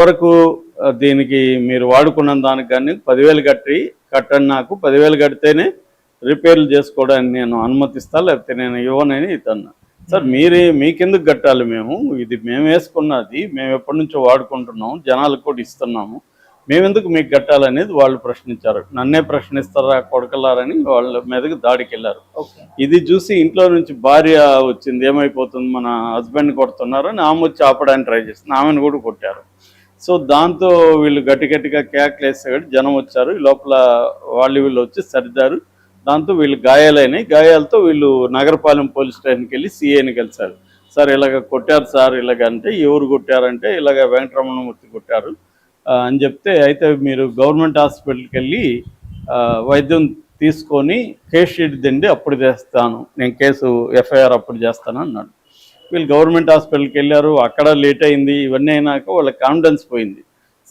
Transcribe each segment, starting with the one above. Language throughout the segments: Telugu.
వరకు దీనికి మీరు వాడుకున్న దానికి కానీ 10,000 కట్టండి, నాకు 10,000 కడితేనే రిపేర్లు చేసుకోవడానికి నేను అనుమతిస్తా, లేకపోతే నేను ఇవ్వనని ఇతను. సార్ మీకెందుకు కట్టాలి? ఇది మేము వేసుకున్నది, మేము ఎప్పటి నుంచో వాడుకుంటున్నాము, జనాలకు కూడా ఇస్తున్నాము, మేమెందుకు మీకు కట్టాలనేది వాళ్ళు ప్రశ్నించారు. నన్నే ప్రశ్నిస్తారా కొడకలారని వాళ్ళ మీదకి దాడికి వెళ్ళారు. ఇది చూసి ఇంట్లో నుంచి భార్య వచ్చింది, ఏమైపోతుంది మన హస్బెండ్ కొడుతున్నారని ఆమె వచ్చి ఆపడానికి ట్రై చేస్తుంది, ఆమెను కూడా కొట్టారు. సో దాంతో వీళ్ళు గట్టిగా కేకలేసాడు, జనం వచ్చారు, ఈ లోపల వీళ్ళు వచ్చి సర్దారు. దాంతో వీళ్ళు గాయాలైనాయి. గాయాలతో వీళ్ళు నగరపాలెం పోలీస్ స్టేషన్కి వెళ్ళి సిఐని కలిశారు. సార్ ఇలాగ కొట్టారు సార్, ఇలాగంటే ఎవరు కొట్టారంటే ఇలాగ వెంకటరమణమూర్తి కొట్టారు అని చెప్తే, అయితే మీరు గవర్నమెంట్ హాస్పిటల్కి వెళ్ళి వైద్యం తీసుకొని కేసు షీట్ దిండి అప్పుడు చేస్తాను, నేను ఎఫ్ఐఆర్ అప్పుడు చేస్తాను అన్నాడు. వీళ్ళు గవర్నమెంట్ హాస్పిటల్కి వెళ్ళారు, అక్కడ లేట్ అయింది. ఇవన్నీ అయినాక వాళ్ళ కాన్ఫిడెన్స్ పోయింది.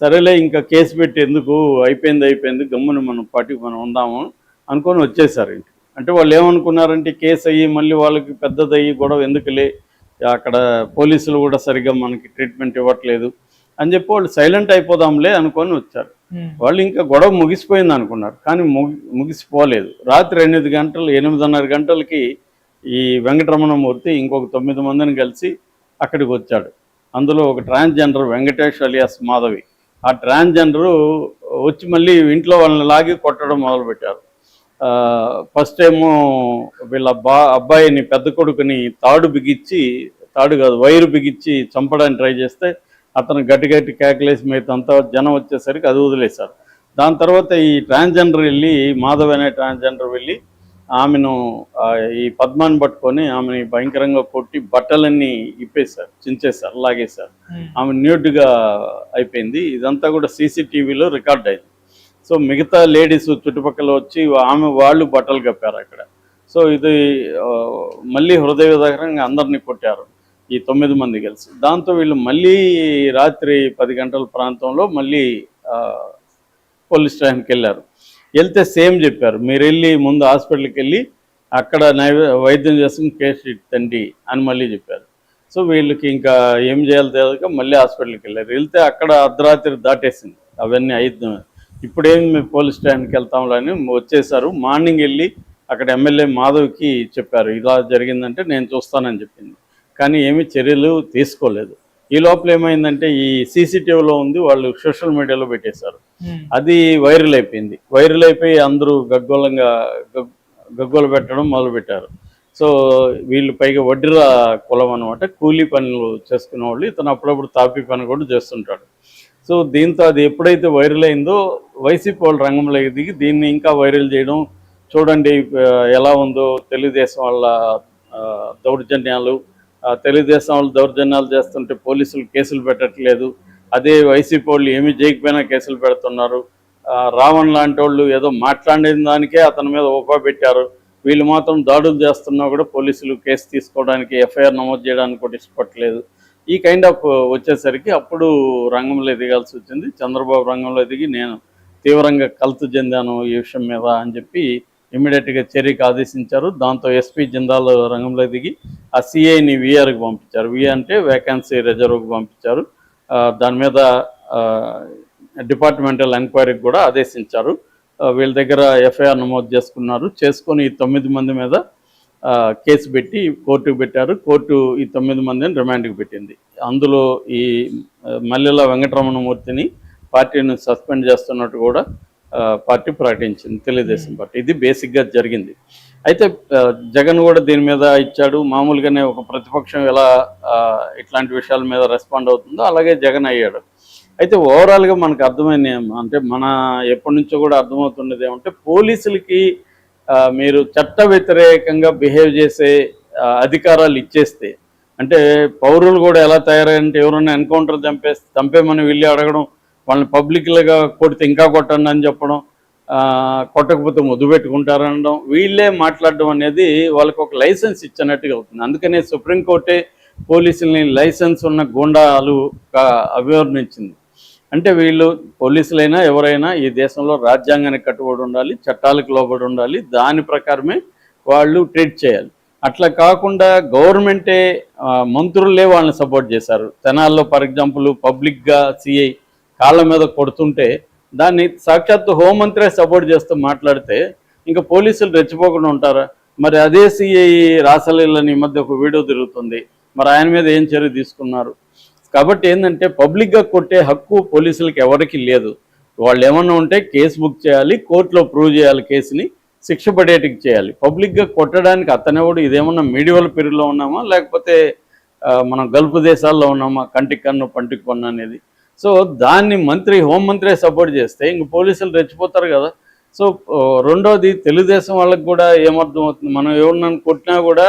సరేలే ఇంకా కేసు పెట్టి ఎందుకు, అయిపోయింది గమ్మున మనం ఉందాము అనుకొని వచ్చేసారు ఇంటికి. అంటే వాళ్ళు ఏమనుకున్నారంటే కేసు అయ్యి మళ్ళీ వాళ్ళకి పెద్దదయ్యి గొడవ ఎందుకులే, అక్కడ పోలీసులు కూడా సరిగ్గా మనకి ట్రీట్మెంట్ ఇవ్వట్లేదు అని చెప్పి వాళ్ళు సైలెంట్ అయిపోదాంలే అనుకొని వచ్చారు. వాళ్ళు ఇంకా గొడవ ముగిసిపోయింది అనుకున్నారు, కానీ ముగిసిపోలేదు. రాత్రి 8:30 గంటలకి ఈ వెంకటరమణమూర్తి ఇంకొక 9 మందిని కలిసి అక్కడికి వచ్చాడు. అందులో ఒక ట్రాన్స్జెండర్ వెంకటేష్ అలియాస్ మాధవి. ఆ ట్రాన్స్జెండరు వచ్చి మళ్ళీ ఇంట్లో వాళ్ళని లాగి కొట్టడం మొదలుపెట్టారు. ఫస్ట్ ఏమో వీళ్ళ అబ్బాయిని, పెద్ద కొడుకుని వైరు బిగించి చంపడానికి ట్రై చేస్తే అతను గట్టి కేకలేసి మిగతా జనం వచ్చేసరికి అది వదిలేశారు. దాని తర్వాత ఈ ట్రాన్స్జెండర్ వెళ్ళి, మాధవ్ అనే ట్రాన్స్జెండర్ వెళ్ళి ఆమెను, ఈ పద్మాన్ని పట్టుకొని ఆమెని భయంకరంగా కొట్టి బట్టలన్నీ ఇప్పేశారు, చించేశారు, లాగేశారు. ఆమె న్యూడ్గా అయిపోయింది. ఇదంతా కూడా సీసీటీవీలో రికార్డ్ అయింది. సో మిగతా లేడీస్ చుట్టుపక్కల వచ్చి వాళ్ళు బట్టలు కప్పారు అక్కడ. సో ఇది మళ్ళీ హృదయ విదారకంగా అందరినీ కొట్టారు ఈ 9 మంది కలిసి. దాంతో వీళ్ళు మళ్ళీ రాత్రి 10 గంటల ప్రాంతంలో మళ్ళీ పోలీస్ స్టేషన్కి వెళ్ళారు. వెళ్తే సేమ్ చెప్పారు, మీరు వెళ్ళి ముందు హాస్పిటల్కి వెళ్ళి అక్కడ వైద్యం చేసుకుని కేసు షీట్ తండి అని మళ్ళీ చెప్పారు. సో వీళ్ళకి ఇంకా ఏం చేయాలో తెలియక మళ్ళీ హాస్పిటల్కి వెళ్ళారు. వెళ్తే అక్కడ అర్ధరాత్రి దాటేసింది, అవన్నీ అయిద్దాం, ఇప్పుడేం పోలీస్ స్టేషన్కి వెళ్తాంలో అని వచ్చేసారు. మార్నింగ్ వెళ్ళి అక్కడ ఎమ్మెల్యే మాధవ్కి చెప్పారు, ఇలా జరిగిందంటే నేను చూస్తానని చెప్పింది, కానీ ఏమీ చర్యలు తీసుకోలేదు. ఈ లోపల ఏమైందంటే ఈ సీసీటీవీలో ఉంది, వాళ్ళు సోషల్ మీడియాలో పెట్టేశారు. అది వైరల్ అయిపోయింది. వైరల్ అయిపోయి అందరూ గగ్గోలు పెట్టడం మొదలుపెట్టారు. సో వీళ్ళు పైగా వడ్డీరా కులం అనమాట, కూలీ పనులు చేసుకునే వాళ్ళు. ఇతను అప్పుడప్పుడు తాపీ పని కూడా చేస్తుంటాడు. సో దీంతో అది ఎప్పుడైతే వైరల్ అయిందో వైసీపీ వాళ్ళు రంగంలో దిగి దీన్ని ఇంకా వైరల్ చేయడం, చూడండి ఎలా ఉందో తెలుగుదేశం వాళ్ళ దౌర్జన్యాలు, తెలుగుదేశం వాళ్ళు దౌర్జన్యాలు చేస్తుంటే పోలీసులు కేసులు పెట్టట్లేదు, అదే వైసీపీ వాళ్ళు ఏమీ చేయకపోయినా కేసులు పెడుతున్నారు, రావణ్ లాంటి వాళ్ళు ఏదో మాట్లాడిన దానికే అతని మీద ఊపా పెట్టారు, వీళ్ళు మాత్రం దాడులు చేస్తున్నా కూడా పోలీసులు కేసు తీసుకోవడానికి, ఎఫ్ఐఆర్ నమోదు చేయడానికి కూడా ఇష్టపడలేదు. ఈ కైండ్ ఆఫ్ వచ్చేసరికి అప్పుడు రంగంలో ఎదిగాల్సి వచ్చింది. చంద్రబాబు రంగంలో ఎదిగి నేను తీవ్రంగా కలత చెందాను ఈ విషయం మీద అని చెప్పి ఇమ్మీడియట్గా చర్యకు ఆదేశించారు. దాంతో ఎస్పీ జిందాల్ రంగంలో దిగి ఆ సిఐని విఆర్కి పంపించారు. విఆర్ అంటే వేకెన్సీ రిజర్వ్కి పంపించారు. దాని మీద డిపార్ట్మెంటల్ ఎంక్వైరీకి కూడా ఆదేశించారు. వీళ్ళ దగ్గర ఎఫ్ఐఆర్ నమోదు చేసుకొని ఈ 9 మంది మీద కేసు పెట్టి కోర్టుకు పెట్టారు. కోర్టు ఈ 9 మందిని రిమాండ్కి పెట్టింది. అందులో ఈ మల్లెల వెంకటరమణమూర్తిని పార్టీని సస్పెండ్ చేస్తున్నట్టు కూడా పార్టీ ప్రకటించింది, తెలుగుదేశం పార్టీ. ఇది బేసిక్గా జరిగింది. అయితే జగన్ కూడా దీని మీద ఇచ్చాడు. మామూలుగానే ఒక ప్రతిపక్షం ఎలా ఇట్లాంటి విషయాల మీద రెస్పాండ్ అవుతుందో అలాగే జగన్ అయ్యాడు. అయితే ఓవరాల్గా మనకు అర్థమైంది అంటే, మన ఎప్పటి నుంచో కూడా అర్థమవుతున్నది ఏమంటే, పోలీసులకి మీరు చట్ట వ్యతిరేకంగా బిహేవ్ చేసే అధికారాలు ఇచ్చేస్తే, అంటే పౌరులు కూడా ఎలా తయారంటే ఎవరైనా ఎన్కౌంటర్ చంపేమని వెళ్ళి అడగడం, వాళ్ళని పబ్లిక్గా కొడితే ఇంకా కొట్టండి అని చెప్పడం, కొట్టకపోతే ముద్దు పెట్టుకుంటారనడం, వీళ్ళే మాట్లాడడం అనేది వాళ్ళకి ఒక లైసెన్స్ ఇచ్చినట్టుగా అవుతుంది. అందుకనే సుప్రీంకోర్టే పోలీసుల్ని లైసెన్స్ ఉన్న గూండాలు అభివర్ణించింది. అంటే వీళ్ళు పోలీసులైనా ఎవరైనా ఈ దేశంలో రాజ్యాంగానికి కట్టుబడి ఉండాలి, చట్టాలకు లోబడి ఉండాలి, దాని ప్రకారమే వాళ్ళు ట్రీట్ చేయాలి. అట్లా కాకుండా గవర్నమెంటే మంత్రులే వాళ్ళని సపోర్ట్ చేశారు. తెనాల్లో ఫర్ ఎగ్జాంపుల్ పబ్లిక్గా సిఐ కాళ్ళ మీద కొడుతుంటే దాన్ని సాక్షాత్తు హోంమంత్రే సపోర్ట్ చేస్తూ మాట్లాడితే ఇంకా పోలీసులు రెచ్చిపోకుండా ఉంటారా? మరి అదే సిఐ రాసలీలని ఈ మధ్య ఒక వీడియో తిరుగుతుంది, మరి ఆయన మీద ఏం చర్య తీసుకున్నారు? కాబట్టి ఏంటంటే పబ్లిక్గా కొట్టే హక్కు పోలీసులకి ఎవరికి లేదు. వాళ్ళు ఏమన్నా ఉంటే కేసు బుక్ చేయాలి, కోర్టులో ప్రూవ్ చేయాలి, కేసుని శిక్ష పడేటికి చేయాలి. పబ్లిక్గా కొట్టడానికి అతనెవడు? ఇదేమన్నా మీడియోల పీరియడ్లో ఉన్నామా, లేకపోతే మనం గల్ఫ్ దేశాల్లో ఉన్నామా? కంటికి కన్ను పంటికి పన్ను అనేది. సో దాన్ని హోంమంత్రే సపోర్ట్ చేస్తే ఇంక పోలీసులు రెచ్చిపోతారు కదా. సో రెండోది, తెలుగుదేశం వాళ్ళకి కూడా ఏమర్థం అవుతుంది, మనం ఎవరినైనా కొట్టినా కూడా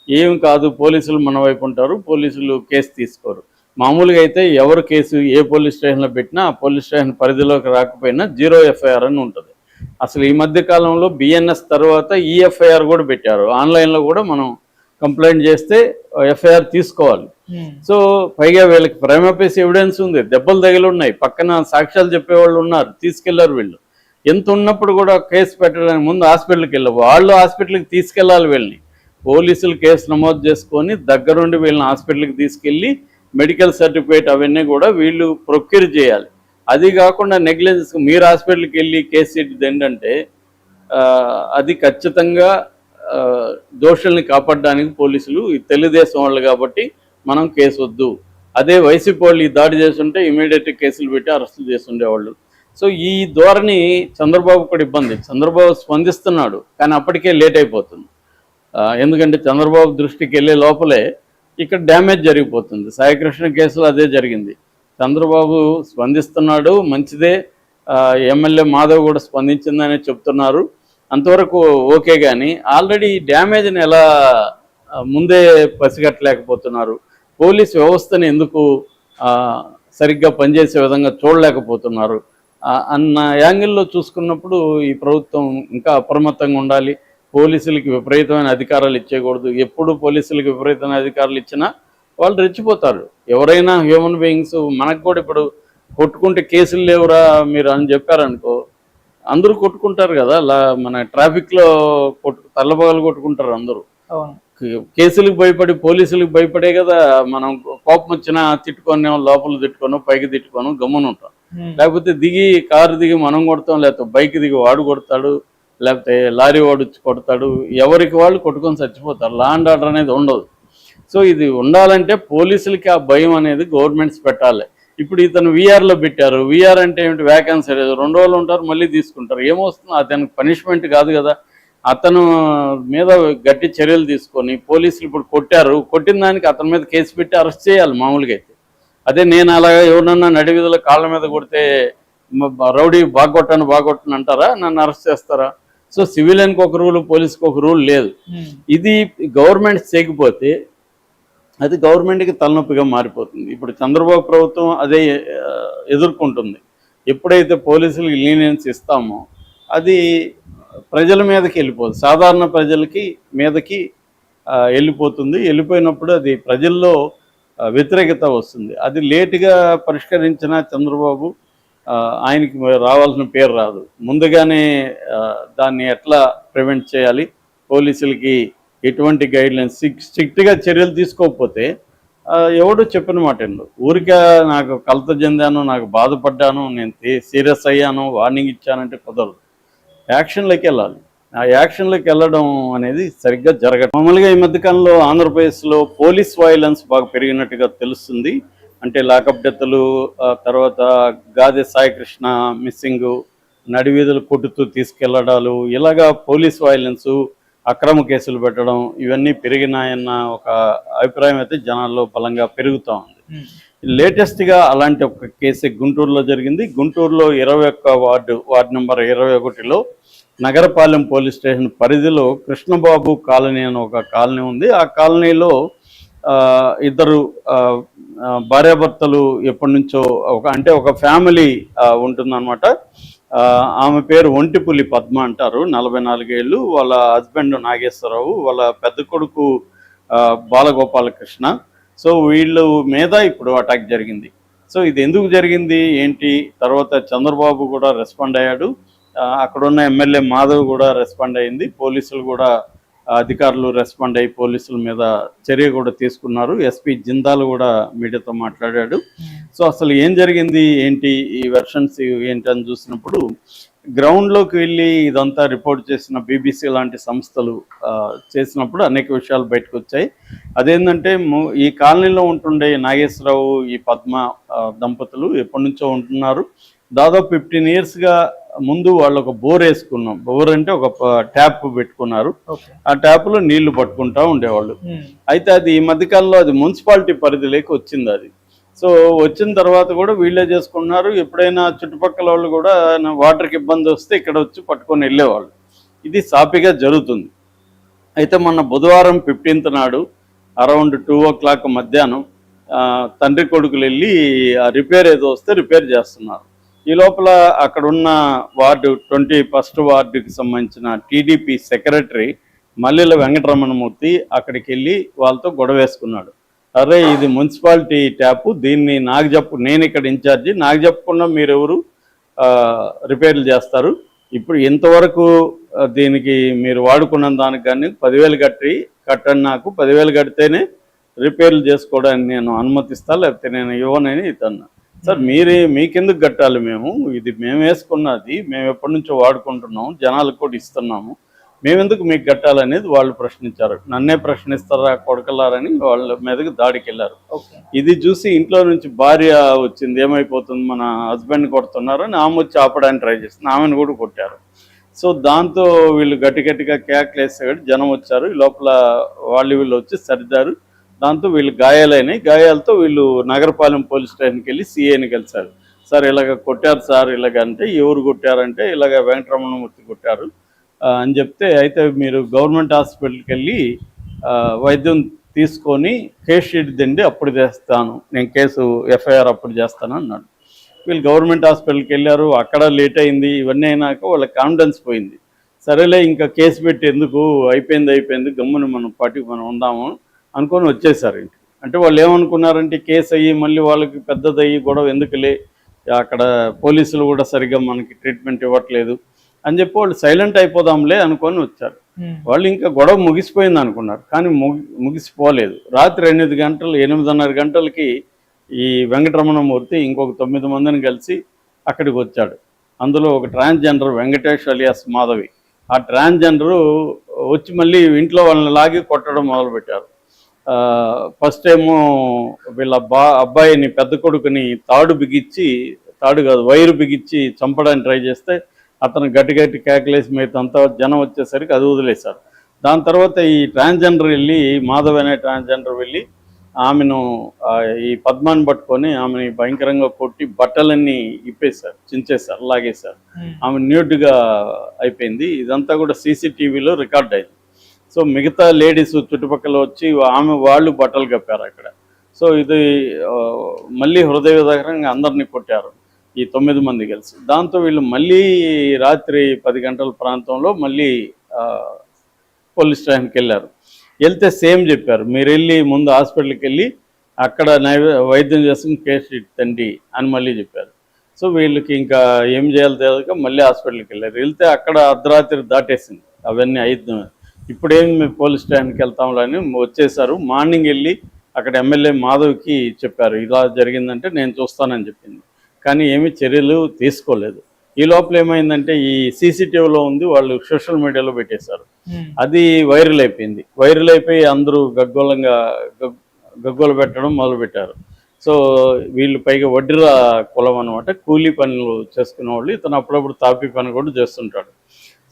ఏం కాదు, పోలీసులు మన వైపు ఉంటారు, పోలీసులు కేసు తీసుకోరు. మామూలుగా అయితే ఎవరు కేసు ఏ పోలీస్ స్టేషన్లో పెట్టినా ఆ పోలీస్ స్టేషన్ పరిధిలోకి రాకపోయినా 0 ఎఫ్ఐఆర్ అని ఉంటుంది. అసలు ఈ మధ్య కాలంలో బిఎన్ఎస్ తర్వాత ఈఎఫ్ఐఆర్ కూడా పెట్టారు. ఆన్లైన్లో కూడా మనం కంప్లైంట్ చేస్తే ఎఫ్ఐఆర్ తీసుకోవాలి. సో పైగా వీళ్ళకి ప్రైమఫేసి ఎవిడెన్స్ ఉంది, దెబ్బలు తగిలి ఉన్నాయి, పక్కన సాక్ష్యాలు చెప్పేవాళ్ళు ఉన్నారు, తీసుకెళ్లారు. వీళ్ళు ఎంత ఉన్నప్పుడు కూడా కేసు పెట్టడానికి ముందు హాస్పిటల్కి వెళ్ళవు, వాళ్ళు హాస్పిటల్కి తీసుకెళ్ళాలి. వీళ్ళని పోలీసులు కేసు నమోదు చేసుకొని దగ్గరుండి వీళ్ళని హాస్పిటల్కి తీసుకెళ్ళి మెడికల్ సర్టిఫికేట్ అవన్నీ కూడా వీళ్ళు ప్రొక్యూర్ చేయాలి. అది కాకుండా నెగ్లిజెన్స్, మీరు హాస్పిటల్కి వెళ్ళి కేసు ఏంటంటే అది ఖచ్చితంగా దోషుల్ని కాపాడడానికి పోలీసులు తెలుగుదేశం వాళ్ళు కాబట్టి మనం కేసు వద్దు. అదే వైసీపీ వాళ్ళు ఈ దాడి చేస్తుంటే ఇమీడియట్ కేసులు పెట్టి అరెస్టులు చేస్తుండేవాళ్ళు. సో ఈ ధోరణి చంద్రబాబు కూడా ఇబ్బంది. చంద్రబాబు స్పందిస్తున్నాడు కానీ అప్పటికే లేట్ అయిపోతుంది. ఎందుకంటే చంద్రబాబు దృష్టికి వెళ్ళే లోపలే ఇక్కడ డ్యామేజ్ జరిగిపోతుంది. సాయికృష్ణ కేసులో అదే జరిగింది. చంద్రబాబు స్పందిస్తున్నాడు, మంచిదే, ఎమ్మెల్యే మాధవ్ కూడా స్పందించిందని చెప్తున్నారు, అంతవరకు ఓకే. కానీ ఆల్రెడీ డ్యామేజ్ని ఎలా ముందే పసిగట్టలేకపోతున్నారు, పోలీస్ వ్యవస్థని ఎందుకు సరిగ్గా పనిచేసే విధంగా చూడలేకపోతున్నారు అన్న యాంగిల్లో చూసుకున్నప్పుడు ఈ ప్రభుత్వం ఇంకా అప్రమత్తంగా ఉండాలి. పోలీసులకి విపరీతమైన అధికారాలు ఇచ్చేయకూడదు. ఎప్పుడు పోలీసులకి విపరీతమైన అధికారాలు ఇచ్చినా వాళ్ళు రెచ్చిపోతారు. ఎవరైనా హ్యూమన్ బీయింగ్స్. మనకు కూడా ఇప్పుడు కొట్టుకుంటే కేసులు లేవురా మీరు అని చెప్పారనుకో, అందరూ కొట్టుకుంటారు కదా. మన ట్రాఫిక్లో తల్లబగలు కొట్టుకుంటారు అందరూ. కేసులకు భయపడి పోలీసులకు భయపడే కదా మనం కోపం వచ్చినా తిట్టుకొని లోపల తిట్టుకోను పైకి తిట్టుకోను గమ్మున ఉంటాం. లేకపోతే కారు దిగి మనం కొడతాం, లేకపోతే బైక్ దిగి వాడు కొడతాడు, లేకపోతే లారీ వాడు కొడతాడు. ఎవరికి వాళ్ళు కొట్టుకొని చచ్చిపోతారు. లా అండ్ ఆర్డర్ అనేది ఉండదు. సో ఇది ఉండాలంటే పోలీసులకి ఆ భయం అనేది గవర్నమెంట్స్ పెట్టాలి. ఇప్పుడు ఇతను వీఆర్లో పెట్టారు. వీఆర్ అంటే ఏమిటి? వ్యాకెన్సీ లేదు, 2 రోజులు ఉంటారు మళ్ళీ తీసుకుంటారు. ఏమొస్తుంది? అతనికి పనిష్మెంట్ కాదు కదా. అతను మీద గట్టి చర్యలు తీసుకొని పోలీసులు ఇప్పుడు కొట్టిన దానికి అతని మీద కేసు పెట్టి అరెస్ట్ చేయాలి మామూలుగా అయితే. అదే నేను అలాగా ఎవరన్నా నడివీధిలో కాళ్ళ మీద కొడితే రౌడీ బాగొట్టను అంటారా? నన్ను అరెస్ట్ చేస్తారా? సో సివిలియన్కి ఒక రూల్, పోలీస్కి ఒక రూల్ లేదు. ఇది గవర్నమెంట్ చేయకపోతే అది గవర్నమెంట్కి తలనొప్పిగా మారిపోతుంది. ఇప్పుడు చంద్రబాబు ప్రభుత్వం అదే ఎదుర్కొంటుంది. ఎప్పుడైతే పోలీసులకు లీనియన్స్ ఇస్తామో అది ప్రజల మీదకి వెళ్ళిపోతుంది, సాధారణ ప్రజలకి మీదకి వెళ్ళిపోతుంది. వెళ్ళిపోయినప్పుడు అది ప్రజల్లో వ్యతిరేకత వస్తుంది. అది లేటుగా పరిష్కరించిన చంద్రబాబు ఆయనకి రావాల్సిన పేరు రాదు. ముందుగానే దాన్ని ఎట్లా ప్రివెంట్ చేయాలి, పోలీసులకి ఎటువంటి గైడ్లైన్స్ స్ట్రిక్ట్గా చర్యలు తీసుకోకపోతే ఎవడో చెప్పిన మాట ఊరికే నాకు కలత చెందాను, నాకు బాధపడ్డాను, నేను సీరియస్ అయ్యాను, వార్నింగ్ ఇచ్చానంటే కుదరదు. యాక్షన్లోకి వెళ్ళాలి. ఆ యాక్షన్లోకి వెళ్ళడం అనేది సరిగ్గా జరగదు. మామూలుగా ఈ మధ్యకాలంలో ఆంధ్రప్రదేశ్లో పోలీస్ వైలెన్స్ బాగా పెరిగినట్టుగా తెలుస్తుంది. అంటే లాకప్ డెత్తులు, తర్వాత గాదె సాయికృష్ణ మిస్సింగ్, నడివీధులు కొట్టుతూ తీసుకెళ్లడాలు, ఇలాగా పోలీస్ వైలెన్సు, అక్రమ కేసులు పెట్టడం ఇవన్నీ పెరిగినాయన్న ఒక అభిప్రాయం అయితే జనాల్లో బలంగా పెరుగుతూ ఉంది. లేటెస్ట్గా అలాంటి ఒక కేసు గుంటూరులో జరిగింది. గుంటూరులో 21 వార్డు నెంబర్ 21లో నగరపాలెం పోలీస్ స్టేషన్ పరిధిలో కృష్ణబాబు కాలనీ అని ఒక కాలనీ ఉంది. ఆ కాలనీలో ఇద్దరు భార్యాభర్తలు ఎప్పటి నుంచో ఒక ఫ్యామిలీ ఉంటుందన్నమాట. ఆమె పేరు ఒంటిపులి పద్మ అంటారు, 44 ఏళ్ళు. వాళ్ళ హస్బెండ్ నాగేశ్వరరావు, వాళ్ళ పెద్ద కొడుకు బాలగోపాలకృష్ణ. సో వీళ్ళు మీద ఇప్పుడు అటాక్ జరిగింది. సో ఇది ఎందుకు జరిగింది ఏంటి? తర్వాత చంద్రబాబు కూడా రెస్పాండ్ అయ్యాడు, అక్కడున్న ఎమ్మెల్యే మాధవ్ కూడా రెస్పాండ్ అయింది, పోలీసులు కూడా అధికారులు రెస్పాండ్ అయ్యి పోలీసుల మీద చర్య కూడా తీసుకున్నారు. ఎస్పీ జిందాల్ కూడా మీడియాతో మాట్లాడాడు. సో అసలు ఏం జరిగింది ఏంటి, ఈ వెర్షన్స్ ఏంటి అని చూసినప్పుడు గ్రౌండ్లోకి వెళ్ళి ఇదంతా రిపోర్ట్ చేసిన బీబీసీ లాంటి సంస్థలు చేసినప్పుడు అనేక విషయాలు బయటకు వచ్చాయి. అదేంటంటే ఈ కాలనీలో ఉంటుండే నాగేశ్వరరావు, ఈ పద్మ దంపతులు ఎప్పటి నుంచో ఉంటున్నారు. దాదాపు 15 yearsగా ముందు వాళ్ళు ఒక బోర్ వేసుకున్నాం. బోర్ అంటే ఒక ట్యాప్ పెట్టుకున్నారు. ఆ ట్యాప్లో నీళ్లు పట్టుకుంటా ఉండేవాళ్ళు. అయితే అది ఈ మధ్యకాలంలో అది మున్సిపాలిటీ పరిధిలోకి వచ్చింది. అది సో వచ్చిన తర్వాత కూడా వీళ్ళే చేసుకున్నారు. ఎప్పుడైనా చుట్టుపక్కల వాళ్ళు కూడా వాటర్కి ఇబ్బంది వస్తే ఇక్కడ వచ్చి పట్టుకొని వెళ్ళేవాళ్ళు. ఇది సాపిగా జరుగుతుంది. అయితే మొన్న బుధవారం 15th నాడు అరౌండ్ 2 o'clock మధ్యాహ్నం తండ్రి కొడుకులు వెళ్ళి ఆ రిపేర్ ఏదో వస్తే రిపేర్ చేస్తున్నారు. ఈ లోపల అక్కడున్న వార్డు 21st వార్డుకి సంబంధించిన టీడీపీ సెక్రటరీ మల్లెల వెంకటరమణమూర్తి అక్కడికి వెళ్ళి వాళ్ళతో గొడవ వేసుకున్నాడు. అరే ఇది మున్సిపాలిటీ ట్యాపు, దీన్ని నాకు చెప్పు, నేను ఇక్కడ ఇన్ఛార్జి, నాకు చెప్పకుండా మీరెవరు రిపేర్లు చేస్తారు, ఇప్పుడు ఇంతవరకు దీనికి మీరు వాడుకున్న దానికి కానీ 10,000 కట్టండి, నాకు 10,000 కడితేనే రిపేర్లు చేసుకోవడానికి నేను అనుమతిస్తా, లేకపోతే నేను ఇవ్వనని ఇతను. సార్ మీకెందుకు కట్టాలి, మేము వేసుకున్నది, మేము ఎప్పటి నుంచో వాడుకుంటున్నాము, జనాలకు కూడా ఇస్తున్నాము, మేమెందుకు మీకు కట్టాలనేది వాళ్ళు ప్రశ్నించారు. నన్నే ప్రశ్నిస్తారా కొడకలారని వాళ్ళ మీదకి దాడికి వెళ్ళారు. ఇది చూసి ఇంట్లో నుంచి భార్య వచ్చింది, ఏమైపోతుంది మన హస్బెండ్ కొడుతున్నారని ఆమె వచ్చి ఆపడానికి ట్రై చేస్తుంది, ఆమెను కూడా కొట్టారు. సో దాంతో వీళ్ళు గట్టిగా కేకలేసాడు, జనం వచ్చారు. ఈ లోపల వీళ్ళు వచ్చి సరిదారు. దాంతో వీళ్ళు గాయాలైనాయి. గాయాలతో వీళ్ళు నగరపాలెం పోలీస్ స్టేషన్కి వెళ్ళి సిఐని కలిశారు. సార్ ఇలాగ కొట్టారు సార్, ఇలాగంటే ఎవరు కొట్టారంటే ఇలాగ వెంకటరమణమూర్తి కొట్టారు అని చెప్తే, అయితే మీరు గవర్నమెంట్ హాస్పిటల్కి వెళ్ళి వైద్యం తీసుకొని కేస్ షీట్ దిండి అప్పుడు చేస్తాను, నేను కేసు ఎఫ్ఐఆర్ అప్పుడు చేస్తాను అన్నాడు. వీళ్ళు గవర్నమెంట్ హాస్పిటల్కి వెళ్ళారు. అక్కడ లేట్ అయింది. ఇవన్నీ అయినాక వాళ్ళ కాన్ఫిడెన్స్ పోయింది. సరేలే ఇంకా కేసు పెట్టి ఎందుకు, అయిపోయింది గమ్మున మనం ఉందాము అనుకొని వచ్చేసారు ఇంటికి. అంటే వాళ్ళు ఏమనుకున్నారంటే కేసు అయ్యి మళ్ళీ వాళ్ళకి పెద్దదయ్యి గొడవ ఎందుకులే, అక్కడ పోలీసులు కూడా సరిగ్గా మనకి ట్రీట్మెంట్ ఇవ్వట్లేదు అని చెప్పి వాళ్ళు సైలెంట్ అయిపోదాంలే అనుకొని వచ్చారు. వాళ్ళు ఇంకా గొడవ ముగిసిపోయింది అనుకున్నారు, కానీ ముగిసిపోలేదు. రాత్రి 8:30 గంటలకి ఈ వెంకటరమణమూర్తి ఇంకొక 9 మందిని కలిసి అక్కడికి వచ్చాడు. అందులో ఒక ట్రాన్స్జెండర్ వెంకటేష్ అలియాస్ మాధవి. ఆ ట్రాన్స్జెండరు వచ్చి మళ్ళీ ఇంట్లో వాళ్ళని లాగి కొట్టడం మొదలుపెట్టారు. ఫస్ట్ ఏమో వీళ్ళ అబ్బాయిని, పెద్ద కొడుకుని వైరు బిగించి చంపడానికి ట్రై చేస్తే అతను గట్టి కేకలేసి మీదంతా జనం వచ్చేసరికి అది వదిలేశారు. దాని తర్వాత ఈ ట్రాన్స్జెండర్ వెళ్ళి, మాధవ్ అనే ట్రాన్స్జెండర్ వెళ్ళి ఆమెను, ఈ పద్మాన్ని పట్టుకొని ఆమెని భయంకరంగా కొట్టి బట్టలన్నీ ఇప్పేశారు, చించేశారు, లాగేశారు. ఆమె న్యూడ్గా అయిపోయింది. ఇదంతా కూడా సీసీటీవీలో రికార్డ్ అయింది. సో మిగతా లేడీస్ చుట్టుపక్కల వచ్చి వాళ్ళు బట్టలు కప్పారు అక్కడ. సో ఇది మళ్ళీ హృదయ విదారకంగా అందరినీ కొట్టారు ఈ 9 మంది కలిసి. దాంతో వీళ్ళు మళ్ళీ రాత్రి 10 గంటల ప్రాంతంలో మళ్ళీ పోలీస్ స్టేషన్కి వెళ్ళారు. వెళ్తే సేమ్ చెప్పారు, మీరు వెళ్ళి ముందు హాస్పిటల్కి వెళ్ళి అక్కడ వైద్యం చేసుకుని కేసు షీట్ తండి అని మళ్ళీ చెప్పారు. సో వీళ్ళకి ఇంకా ఏం చేయాలో తెలియక మళ్ళీ హాస్పిటల్కి వెళ్ళారు. వెళ్తే అక్కడ అర్ధరాత్రి దాటేసింది, అవన్నీ అయిద్దాం, ఇప్పుడేం పోలీస్ స్టేషన్కి వెళ్తాంలో అని వచ్చేసారు. మార్నింగ్ వెళ్ళి అక్కడ ఎమ్మెల్యే మాధవ్కి చెప్పారు, ఇలా జరిగిందంటే నేను చూస్తానని చెప్పింది, కానీ ఏమీ చర్యలు తీసుకోలేదు. ఈ లోపల ఏమైందంటే ఈ సీసీటీవీలో ఉంది, వాళ్ళు సోషల్ మీడియాలో పెట్టేశారు. అది వైరల్ అయిపోయింది. వైరల్ అయిపోయి అందరూ గగ్గోలు పెట్టడం మొదలుపెట్టారు. సో వీళ్ళు పైగా వడ్డీరా కులం అనమాట, కూలీ పనులు చేసుకునే వాళ్ళు. ఇతను అప్పుడప్పుడు తాపీ పని కూడా చేస్తుంటాడు.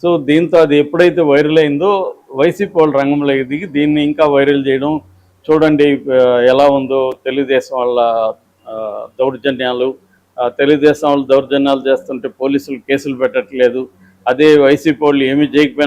సో దీంతో అది ఎప్పుడైతే వైరల్ అయిందో వైసీపీ వాళ్ళు రంగంలోకి దిగి దీన్ని ఇంకా వైరల్ చేయడం, చూడండి ఎలా ఉందో తెలుగుదేశం వాళ్ళ దౌర్జన్యాలు, తెలుగుదేశం వాళ్ళు దౌర్జన్యాలు చేస్తుంటే పోలీసులు కేసులు పెట్టట్లేదు, అదే వైసీపీ వాళ్ళు ఏమీ చేయకపోయినా